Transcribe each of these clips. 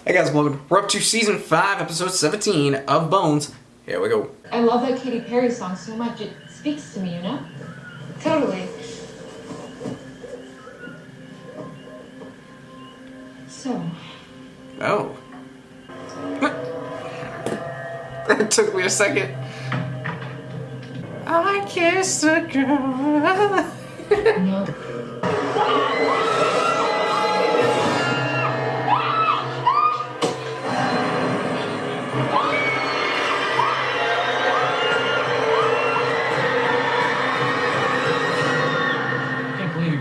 Hey guys, welcome. We're up to season 5, episode 17 of Bones. Here we go. I love that Katy Perry song so much. It speaks to me, you know? Totally. So. Oh. It took me a second. I kissed a girl. No.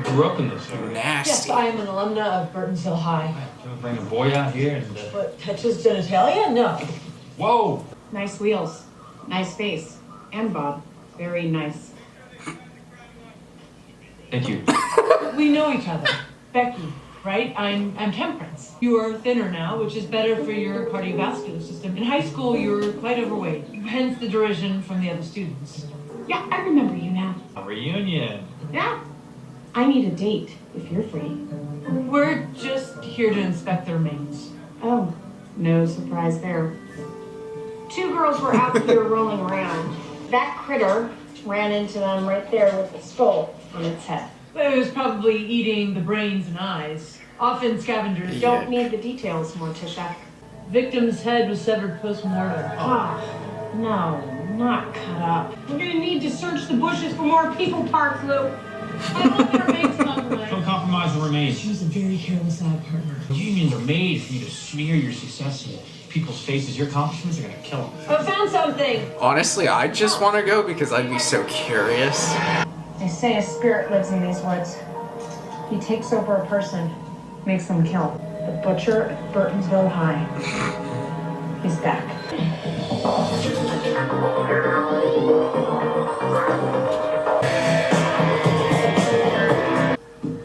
Grew up in this area. Nasty. Yes, I am an alumna of Burtonsville High. You wanna bring a boy out here and What, touches genitalia? No. Whoa! Nice wheels, nice face, and Bob, very nice. Thank you. We know each other. Becky, right? I'm Temperance. You are thinner now, which is better for your cardiovascular system. In high school, you were quite overweight, hence the derision from the other students. Yeah, I remember you now. A reunion. Yeah. I need a date, if you're free. We're just here to inspect the remains. Oh, no surprise there. Two girls were out here rolling around. That critter ran into them right there with the skull on its head. It was probably eating the brains and eyes. Often scavengers Don't need the details, Morticia. Victim's head was severed post-mortem. Ah, no, not cut up. We're gonna need to search the bushes for more people parts, Lou. I don't want the remains compromised. Don't compromise the remains. She was a very careless ad partner. Unions are made for you to smear your success in people's faces. Your accomplishments are gonna kill them. I found something! Honestly, I just want to go because I'd be so curious. They say a spirit lives in these woods. He takes over a person, makes them kill. The butcher at Burtonsville High. He's back.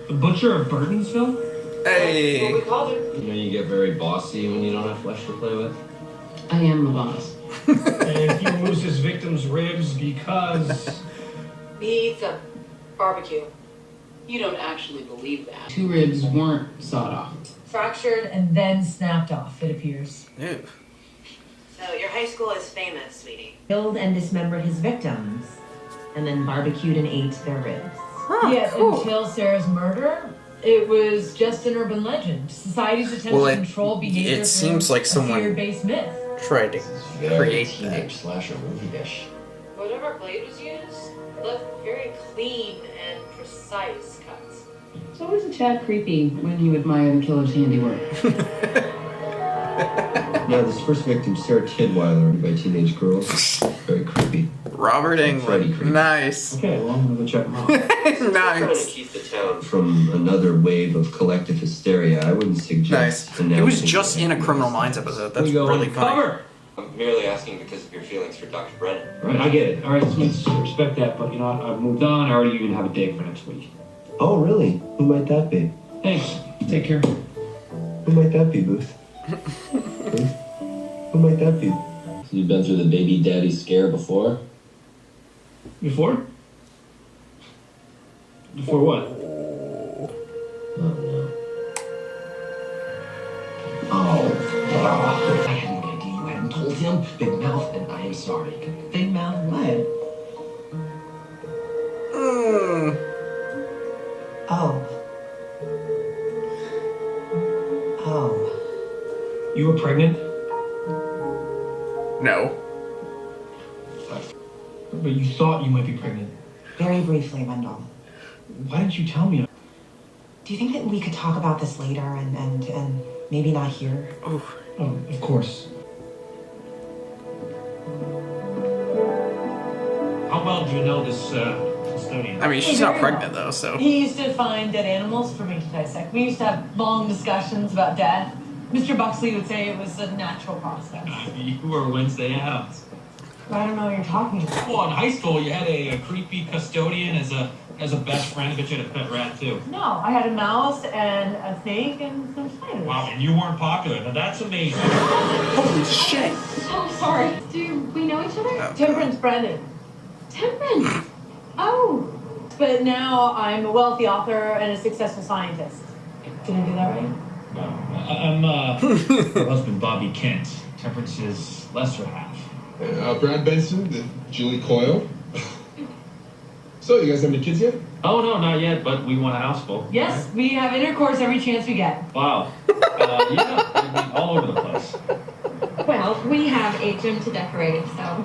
The butcher of Burtonsville? Hey. We called her. You know, you get very bossy when you don't have flesh to play with. I am the boss. And he removes his victim's ribs because... He eats a barbecue. You don't actually believe that. 2 ribs weren't sawed off. Fractured and then snapped off, it appears. Ew. So your high school is famous, sweetie. Killed and dismembered his victims, and then barbecued and ate their ribs. Huh, Yet cool. until Sarah's murder, it was just an urban legend. Society's attempt to control behavior. It seems like someone fear-based myth. tried to create that. Teenage slasher movie dish. Whatever blade was used left very clean and precise cuts. It's always a tad creepy when you admire the killer's handiwork. Now, this first victim, Sarah Tidweiler, by teenage girls. Very creepy. Robert Freddy England. creepy. Nice. Okay, well, I'm gonna go check him out. Trying to Nice. keep the town from another wave of collective hysteria. I wouldn't suggest. Nice. He was just in a Criminal Minds episode. That's We go really funny. undercover. I'm merely asking because of your feelings for Dr. Brennan. Right, I get it. All right, let's respect that, but you know what? I've moved on. I already even have a date for next week. Oh, really? Who might that be? Thanks. Take care. Who might that be, Booth? Booth? Who might that be? So you've been through the baby daddy scare before? Before? Before what? Oh, no. Oh, I had no idea you hadn't told him. Big mouth, and I am sorry. Big mouth, what? Oh. Oh. You were pregnant? No. But you thought you might be pregnant. Very briefly, Wendell. Why didn't you tell me? Do you think that we could talk about this later and maybe not here? Oh. Oh, of course. How well do you know this custodian? I mean, she's not pregnant though, so. He used to find dead animals for me to dissect. We used to have long discussions about death. Mr. Buxley would say it was a natural process. You were Wednesday Addams. I don't know what you're talking about. Well, in high school, you had a creepy custodian as a best friend. I bet you had a pet rat too. No, I had a mouse and a snake and some spiders. Wow, and you weren't popular. Now that's amazing. Holy shit. Oh, sorry. Do we know each other? Oh. Temperance Brennan. Temperance. Oh. But now I'm a wealthy author and a successful scientist. Did I do that right? No, I'm her husband, Bobby Kent. Temperance's lesser half. Brad Benson, Julie Coyle. So, you guys have any kids yet? Oh, no, not yet, but we want a house full. Yes, we have intercourse every chance we get. Wow. Yeah, I mean, all over the place. Well, we have a gym to decorate, so.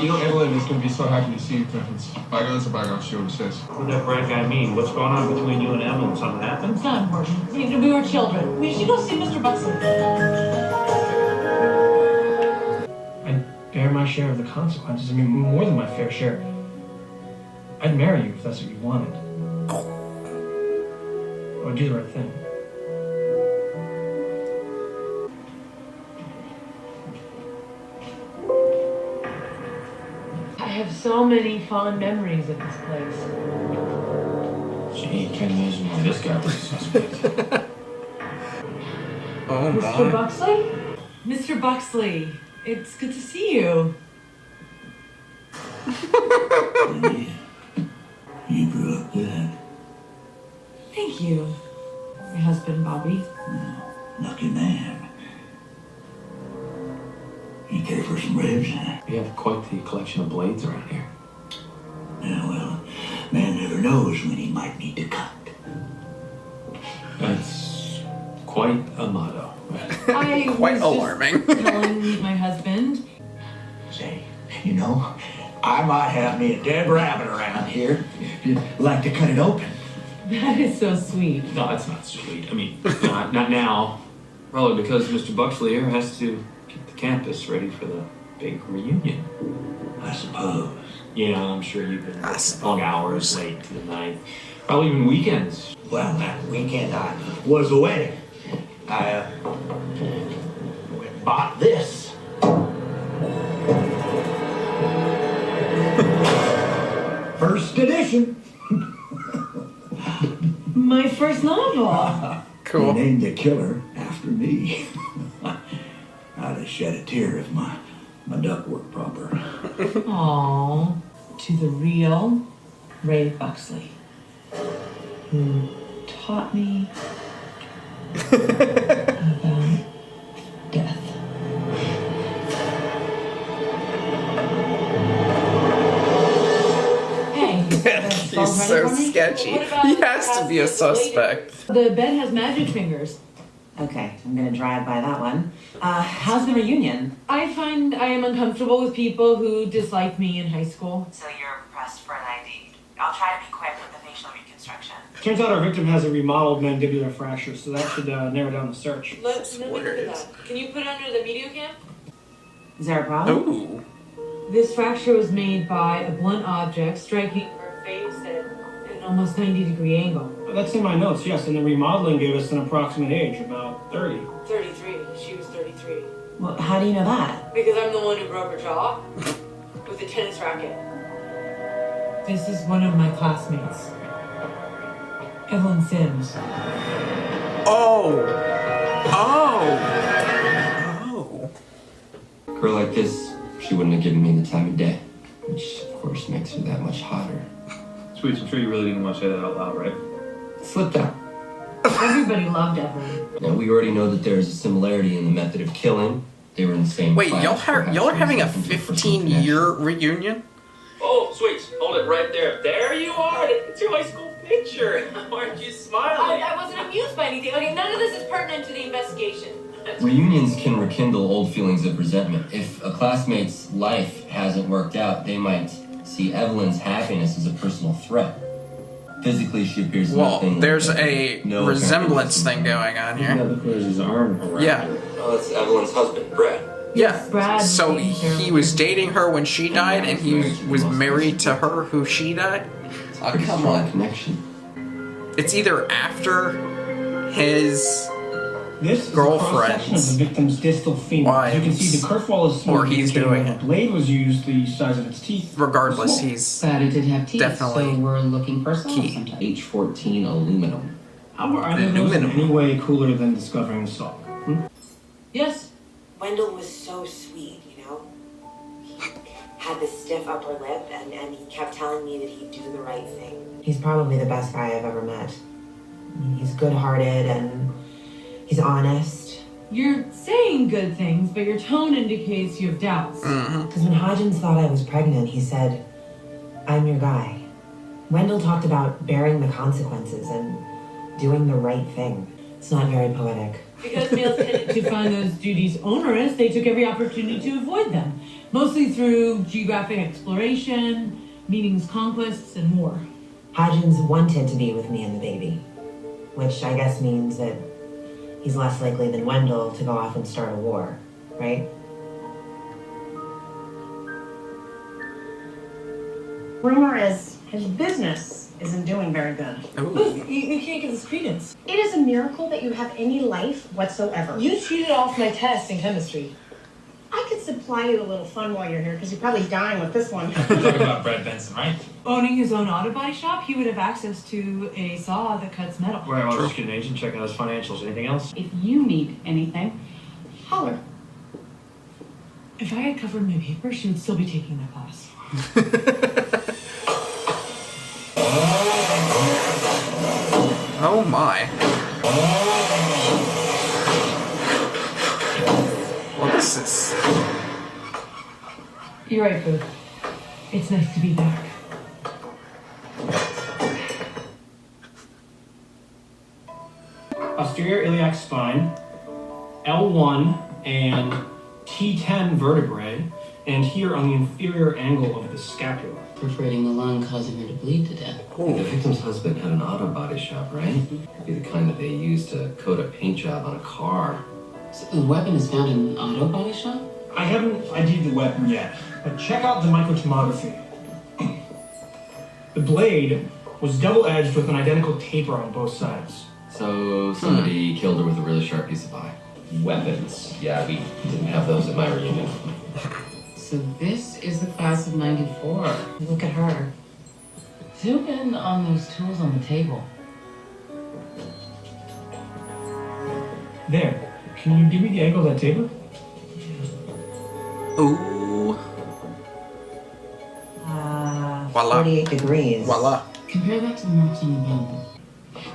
You know, Evelyn is going to be so happy to see you, Temperance. Bygones are bygones, she always says. What did that Brad guy mean? What's going on between you and Emma? Something happened? It's not important. We were children. We should go see Mr. Buxley. I bear my share of the consequences. I mean, more than my fair share. I'd marry you if that's what you wanted. I would do the right thing. I have so many fond memories of this place. Gee, can't imagine why this guy was suspect. Oh, Mr. my. Buxley? Mr. Buxley, it's good to see you. You grew up good. Thank you. My husband, Bobby. Lucky man. You care for some ribs? We have quite the collection of blades around here. Yeah, well, man never knows when he might need to cut. That's quite a motto. I Quite was just alarming. calling to meet my husband. Say, you know, I might have me a dead rabbit around here. If you'd like to cut it open. That is so sweet. No, that's not sweet. I mean, not now. Probably because Mr. Buxley here has to keep the campus ready for the big reunion. I suppose. Yeah, I'm sure you've been long hours late to the night. Probably even weekends. Well, that weekend I was a wedding. I went and bought this. First edition. My first novel. Cool. They named the killer after me. I'd have shed a tear if my duck worked proper. Aww. To the real Ray Buxley, who taught me about death. Hey, He's so sketchy. He has to be a suspect. The bed has magic fingers. Okay, I'm gonna drive by that one. How's the reunion? I find I am uncomfortable with people who disliked me in high school. So you're pressed for an ID. I'll try to be quick with the facial reconstruction. Turns out our victim has a remodeled mandibular fracture, so that should narrow down the search. Let me look at that. Can you put it under the video cam? Is there a problem? Ooh. This fracture was made by a blunt object striking her face at an almost 90-degree angle. That's in my notes, yes, and the remodeling gave us an approximate age, about 30. 33. She was 33. Well, how do you know that? Because I'm the one who broke her jaw with a tennis racket. This is one of my classmates. Evelyn Sims. Oh. Oh. Oh. A girl like this, she wouldn't have given me the time of day. Which, of course, makes her that much hotter. Sweets, I'm sure you really didn't want to say that out loud, right? Slipped out. Everybody loved Evelyn. Now, we already know that there's a similarity in the method of killing. They were in the same Wait, class. y'all are having a Perhaps there's something 15-year reunion? Oh, Sweets, hold it right there. There you are. It's your high school picture. Aren't you smiling? I wasn't amused by anything. Okay, none of this is pertinent to the investigation. Reunions can rekindle old feelings of resentment. If a classmate's life hasn't worked out, they might see Evelyn's happiness as a personal threat. Physically, she appears nothing. Well, there's a no resemblance thing going on here. There's his arm around Yeah. her. Oh, that's Evelyn's husband, Brad. Yeah. Brad So was dating her. he was dating her when she died, and he was married to her who she died? Oh, Pretty come strong on. connection. It's either after his This Girlfriends. is a cross-section of the victim's distal femur. As you can see, the kerf wall is smooth. Or he's indicating doing that it. The blade was used the size of its teeth. regardless, Small. he's But it did have teeth, definitely so we're looking for some key. sometime. H14 aluminum. How are either of those in Aluminum. any way cooler than discovering the stalk? Yes. Wendell was so sweet, you know? He had this stiff upper lip, and he kept telling me that he'd do the right thing. He's probably the best guy I've ever met. I mean, he's good-hearted, and he's honest. You're saying good things, but your tone indicates you have doubts. Because when Hodgins thought I was pregnant, he said, "I'm your guy." Wendell talked about bearing the consequences and doing the right thing. It's not very poetic. Because males tended to find those duties onerous, they took every opportunity to avoid them, mostly through geographic exploration, meanings, conquests, and war. Hodgins wanted to be with me and the baby, which I guess means that he's less likely than Wendell to go off and start a war, right? Rumor is his business isn't doing very good. Look, you can't give this credence. It is a miracle that you have any life whatsoever. You cheated off my test in chemistry. I could supply you a little fun while you're here, because you're probably dying with this one. We're talking about Brad Benson, right? Owning his own auto body shop, he would have access to a saw that cuts metal. Right, I'll just get an agent, check out his financials. Anything else? If you need anything, holler. If I had covered my paper, she would still be taking that class. Oh my. Well, this is... You're right, Boo. It's nice to be back. Posterior iliac spine, L1 and T10 vertebrae, and here on the inferior angle of the scapula. Perforating the lung, causing her to bleed to death. The victim's husband had an auto body shop, right? It'd be the kind that they use to coat a paint job on a car. So the weapon is found in an auto body shop? I haven't ID'd the weapon yet, but check out the microtomography. The blade was double-edged with an identical taper on both sides. So somebody killed her with a really sharp piece of pie. Weapons. Yeah, we didn't have those at my reunion. So this is the class of 94. Look at her. Zoom in on those tools on the table. There. Can you give me the angle of that taper? Ooh. Voila. 48 degrees. Voila. Compare that to the marks on the bone.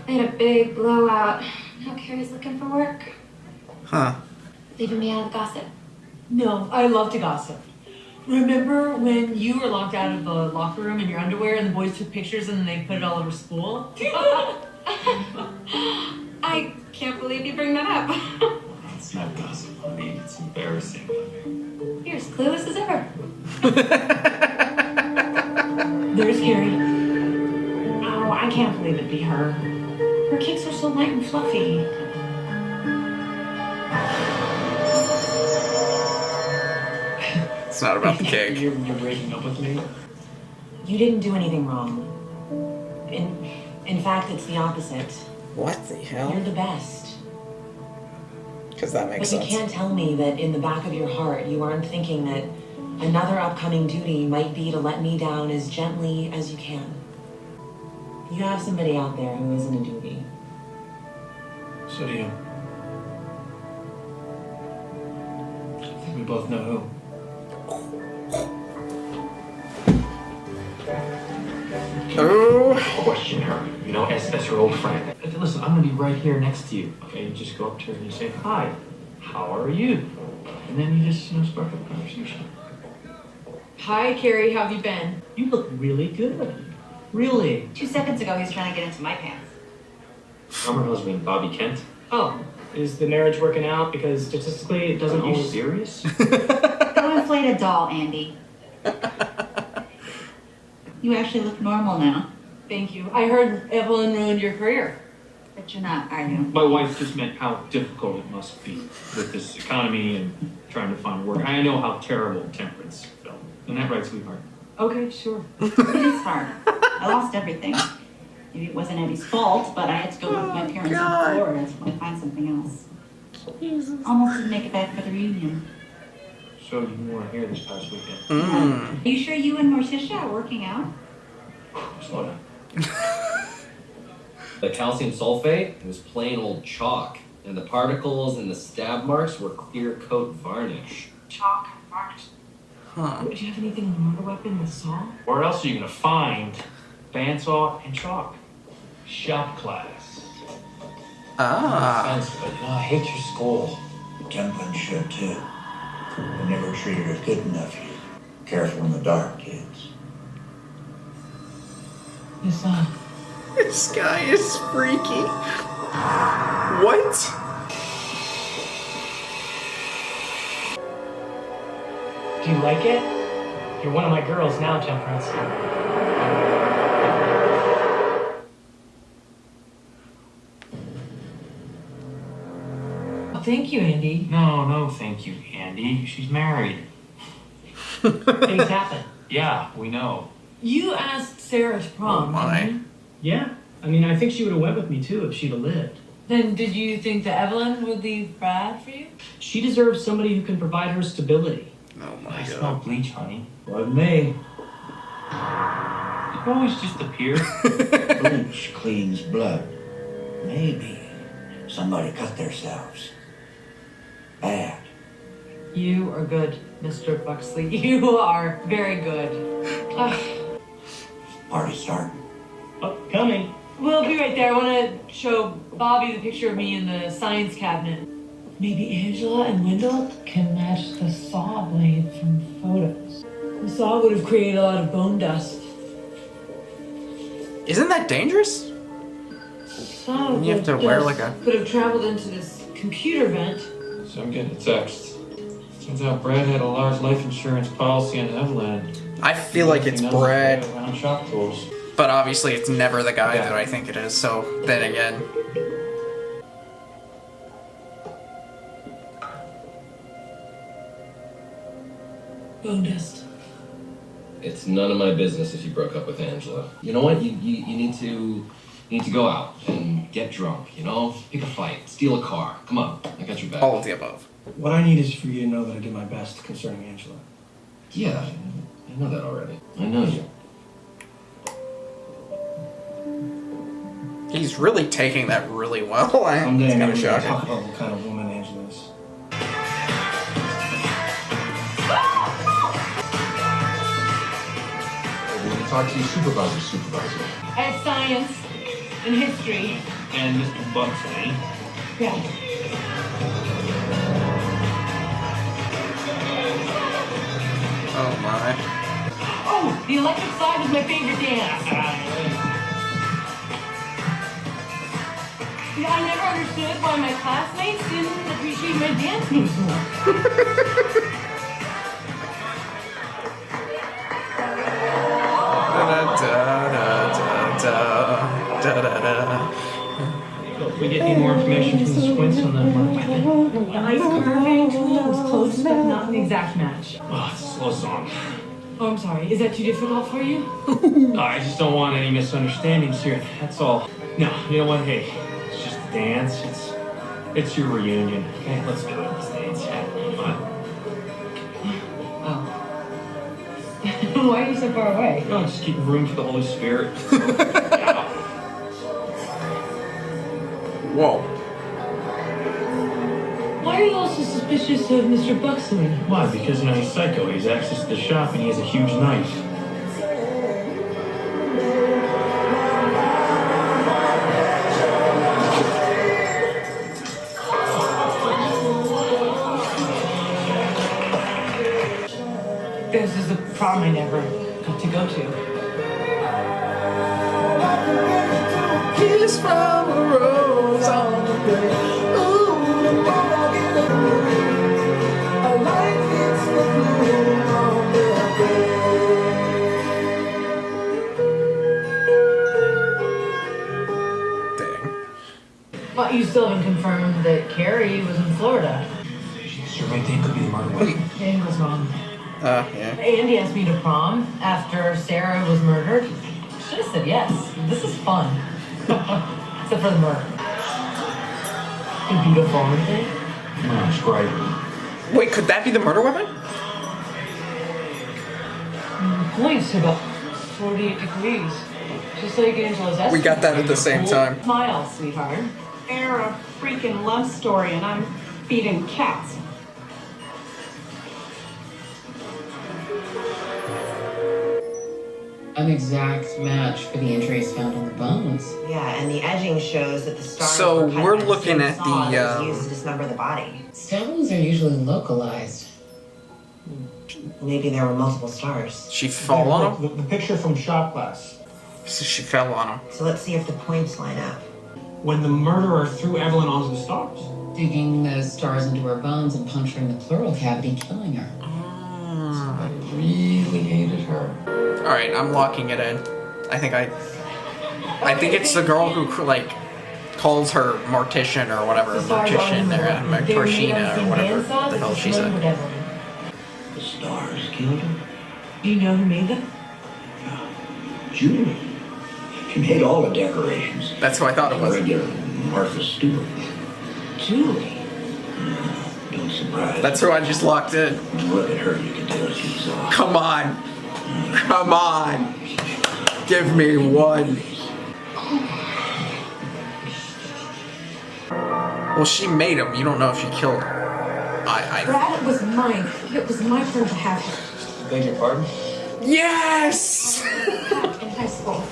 They had a big blowout. Now Carrie's looking for work. Huh. Leaving me out of the gossip. No, I love to gossip. Remember when you were locked out of the locker room in your underwear and the boys took pictures and then they put it all over school? I can't believe you bring that up. It's not gossip, honey. It's embarrassing. You're as clueless as ever. There's Carrie. Oh, I can't believe it'd be her. Her cakes are so light and fluffy. It's not about the cake. You're breaking up with me? You didn't do anything wrong. In fact, it's the opposite. What the hell? You're the best. Because that makes But sense. you can't tell me that in the back of your heart you aren't thinking that another upcoming duty might be to let me down as gently as you can. You have somebody out there who isn't a duty. So do you. I think we both know who. Oh. Question her, you know, as her old friend. Listen, I'm gonna be right here next to you. Okay, you just go up to her and you say, "Hi, how are you?" And then you just, spark up a conversation. Hi, Carrie, how have you been? You look really good. Really. 2 seconds ago, he was trying to get into my pants. I'm her husband, Bobby Kent. Oh, is the marriage working out? Because statistically, it doesn't. Are you serious? Don't inflate a doll, Andy. You actually look normal now. Thank you. I heard Evelyn ruined your career. But you're not, are you? My wife just meant how difficult it must be with this economy and trying to find work. I know how terrible temperance felt. Isn't that right, sweetheart? Okay, sure. It is hard. I lost everything. Maybe it wasn't Abby's fault, but I had to go with my parents in Florida to find something else. Jesus. Almost didn't make it back for the reunion. So you weren't here this past weekend? Are you sure you and Morticia are working out? Slow down. The calcium sulfate, it was plain old chalk. And the particles and the stab marks were clear coat varnish. Chalk and varnish. Huh. Did you have anything in the murder weapon, the saw? Where else are you gonna find bandsaw and chalk? Shop class. Ah. Offense, but I hate your school. Templin should too. I never treated her good enough here. Careful in the dark, kids. Yes, This guy is freaky. What? Do you like it? You're one of my girls now, Temperance. thank you, Andy. No, thank you, Andy. She's married. Things happen. Yeah, we know. You asked Sarah to prom. Oh my. Yeah. I mean, I think she would have went with me too if she'd have lived. Then did you think that Evelyn would leave Brad for you? She deserves somebody who can provide her stability. Oh my I god. smell bleach, honey. Wasn't me. You always just appear. Bleach cleans blood. Maybe somebody cut themselves. Bad. You are good, Mr. Buxley. You are very good. Party starting. Oh, coming. We'll be right there. I want to show Bobby the picture of me in the science cabinet. Maybe Angela and Wendell can match the saw blade from photos. The saw would have created a lot of bone dust. Isn't that dangerous? Saw You have to wear like a... could have traveled into this computer vent. So I'm getting a text. Turns out Brad had a large life insurance policy on Evelyn. I feel like it's Brad, Around shop tools. but obviously it's never the guy that I think it is, so then again. Bone dust. It's none of my business if you broke up with Angela. You know what? You need to go out and get drunk, you know? Pick a fight, steal a car. Come on, I got your back. All of the above. What I need is for you to know that I did my best concerning Angela. Yeah, I know that already. I know you. He's really taking that really well. It's Someday kind of maybe we'll talk shocking. about what kind of woman Angela is. We're going to talk to your supervisor. I have science and history. And Mr. Buxley. Yeah. Oh my. Oh, the electric slide was my favorite dance. Yeah, I never understood why my classmates didn't appreciate my dance moves more. If we get any more information from the squints on the weapon. The ice carving tool was close, but not an exact match. Oh, it's a slow song. Oh, I'm sorry. Is that too difficult for you? No, I just don't want any misunderstandings here. That's all. No, you know what? Hey, it's just a dance. It's your reunion. Okay, let's do it. Let's dance. Have fun. Oh. Why are you so far away? No, just keep room for the Holy Spirit. Whoa. Why are you all so suspicious of Mr. Buxley? Why? Because you know he's psycho. He has access to the shop and he has a huge knife. This is a prom I never got to go to. Kiss from a rose on the grave. But you still haven't confirmed that Carrie was in Florida. Sure, right there could be the murder weapon. Andy was wrong. Yeah. Andy asked me to prom after Sarah was murdered. Should have said yes. This is fun. Except for the murder. And beautiful, aren't they? No, it's great. Wait, could that be the murder weapon? Points to about 48 degrees. Just like Angela's estimate. We got that at the same time. Smile, sweetheart. They're a freaking love story and I'm feeding cats. an exact match for the injuries found on the bones. Yeah, and the edging shows that the stars So were cut we're by looking same at saw the, that was used to dismember the body. Stab wounds are usually localized. Maybe there were multiple stars. She fell on him? The picture from shop class. So she fell on him. So let's see if the points line up. When the murderer threw Evelyn onto the stars. Digging the stars into her bones and puncturing the pleural cavity, killing her. I really hated her. Alright, I'm locking it in. I think it's the girl who, like, calls her mortician or whatever. Mortician or Martina or whatever the hell she said. The stars killed her? Do you know who made them? Julie. She made all the decorations. That's who I thought it was. Regular Martha Stewart. Julie. Don't surprise. That's who I just locked in. Look at her, you can tell she's Come on. Come on. Give me one. Well, she made him. You don't know if she killed him. Brad was mine. It was my turn to have him. Beg your pardon? Yes! In high school,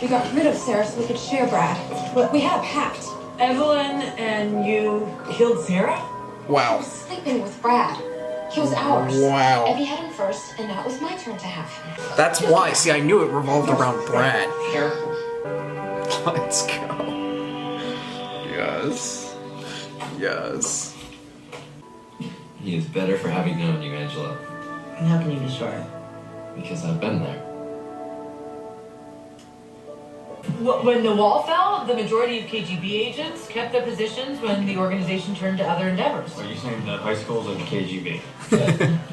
we got rid of Sarah so we could share Brad. But we had a pact. Evelyn and you killed Sarah? Wow. Sleeping with Brad. He was ours. Wow. Evie had him first, and now it was my turn to have him. That's why. See, I knew it revolved around Brad. Careful. Let's go. Yes. Yes. He is better for having known you, Angela. And how can you be sure? Because I've been there. When the wall fell, the majority of KGB agents kept their positions when the organization turned to other endeavors. Are you saying that high school's a KGB?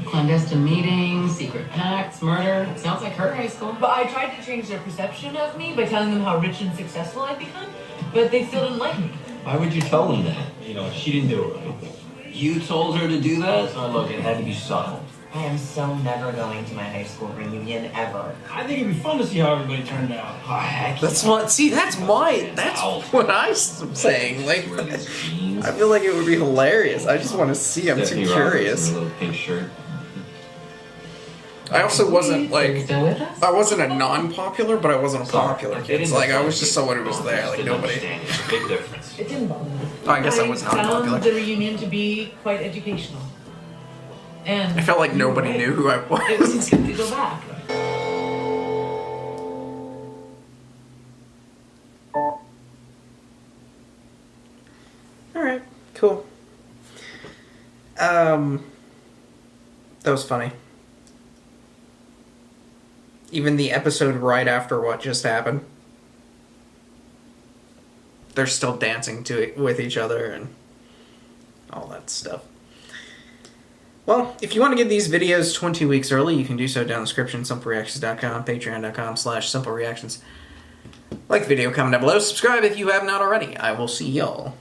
Clandestine meetings, secret pacts, murder. Sounds like her high school. But I tried to change their perception of me by telling them how rich and successful I'd become, but they still didn't like me. Why would you tell them that? You know, she didn't do it right. You told her to do that? Look, it had to be subtle. I am so never going to my high school reunion ever. I think it'd be fun to see how everybody turned out. Oh, heck That's what. See, that's what I'm saying. Like, I feel like it would be hilarious. I just want to see. I'm too curious. In a little pink shirt. I also wasn't like, I wasn't a non-popular, but I wasn't a popular kid. So, like, I was just someone who was there. Like nobody. Big difference. It didn't bother me. Oh, I guess I was not found popular. the reunion to be quite educational. And I felt like nobody knew who I was. It was good to go back. Alright, cool. That was funny. Even the episode right after what just happened. They're still dancing to it with each other and all that stuff. Well, if you want to get these videos 20 weeks early, you can do so down in the description, simplereactions.com, patreon.com/simplereactions. Like the video, comment down below, subscribe if you have not already. I will see y'all